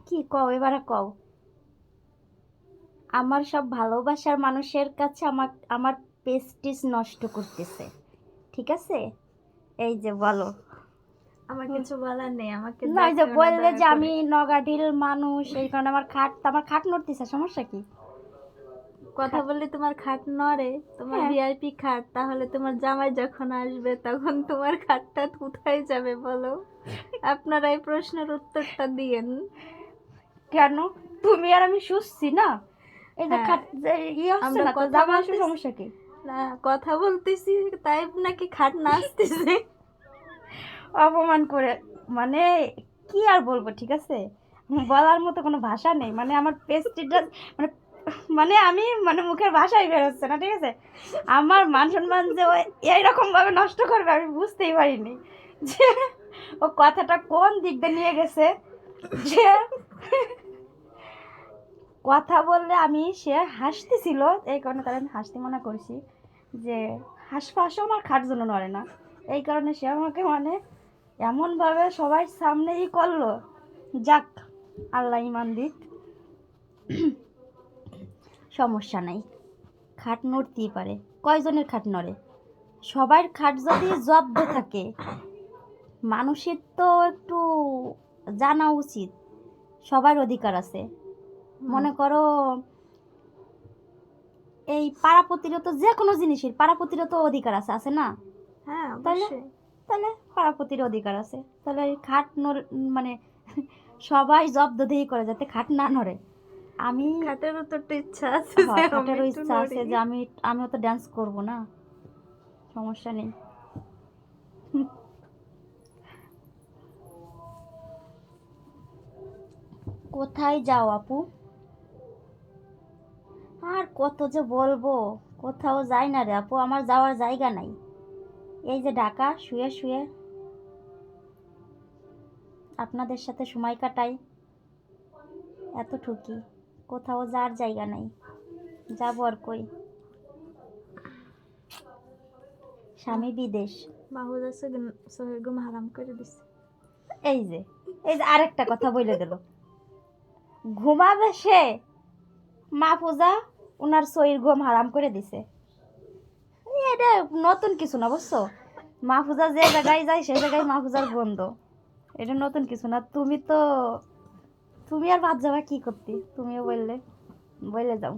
কি কও এবারে কও। আমার সব ভালোবাসার মানুষের কাছে আমার আমার পেস্টিজ নষ্ট করতেছে, ঠিক আছে? এই যে বলো। আমার কিছু বলার নেই, আমাকে না ওই যে দেখেও না বললে দয়া যে করে। আমি নগাডিল মানুষ, এই কারণে আমার খাট নড়তেছে, সমস্যা কি? কথা খাট, বললে তোমার খাট নড়ে? তোমার হ্যাঁ। ভিআইপি খাট, তাহলে তোমার জামাই যখন আসবে তখন তোমার খাটটা কোথায় যাবে বলো? আপনারা এই প্রশ্নের উত্তরটা দিয়েন। কেন? তুমি আর আমি শুচ্ছি না, এই যে হ্যাঁ, খাট যে ইয়ে হচ্ছে আমরা না, তো কথা জামা আসবে, বলতেছি সমস্যা কি? না, কথা বলতেছি তাই নাকি খাট নাচতেছে? অপমান করে, মানে কি আর বলবো, ঠিক আছে? বলার মতো কোনো ভাষা নেই, মানে আমার পেস্টিটা, মানে মানে আমি মানে মুখের ভাষাই বেরোচ্ছে না, ঠিক আছে? আমার মান সম্মান যে ও এইরকম ভাবে নষ্ট করবে আমি বুঝতেই পারিনি, যে ও কথাটা কোন দিক দিয়ে নিয়ে গেছে, যে কথা বললে আমি সে হাসতেছিল, এই কারণে তার আমি হাসতে মানা করছি, যে হাসপাশও আমার খাট জন্য নড়ে না, এই কারণে সে আমাকে মানে এমনভাবে সবাই সামনেই করলো। যাক, আল্লাহ ইমান দিক, সমস্যা নাই, খাট নড়তেই পারে। কয়জনের খাট নড়ে? সবার খাট যদি জব্দ থাকে, মানুষের তো একটু জানা উচিত সবার অধিকার আছে। মনে করো এই পাড়াপতিরও তো যে কোনো জিনিসের পাড়াপতিরও তো অধিকার আছে, আছে না? হ্যাঁ, তাহলে অবশ্যই। তাহলে পাড়াপতির অধিকার আছে, তাহলে এই খাট মানে সবাই জব্দদেহি করে যাতে খাট না নড়ে। আমি, খাটেরও তো একটা ইচ্ছা আছে যে হ্যাঁ, আমি খাটেরও একটু ইচ্ছা নড়ি। আছে যে আমিও তো ডান্স করব না, সমস্যা নেই। কোথায় যাও আপু? আর কত যে বলবো, কোথাও যাই না রে আপু, আমার যাওয়ার জায়গা নাই। এই যে ঢাকা শুয়ে শুয়ে আপনাদের সাথে সময় কাটাই, এতটুকুই, কোথাও যাওয়ার জায়গা নাই। যাবো আর কই? স্বামী বিদেশ। মাহুদ আছে সোহেল ঘুম হারাম করে দিছে। এই যে, এই যে আরেকটা কথা বলে দিল, ঘুমাবে সে, মাহফুজা ওনার সইর ঘুম হারাম করে দিছে। এটা নতুন কিছু না, বুঝছো? মাহফুজা যে জায়গায় যায় সেই জায়গায় মাহফুজার বন্ধ, এটা নতুন কিছু না। তুমি তো, তুমি আর বাদ যাবা কি করতে, তুমিও বললে, বলে যাও।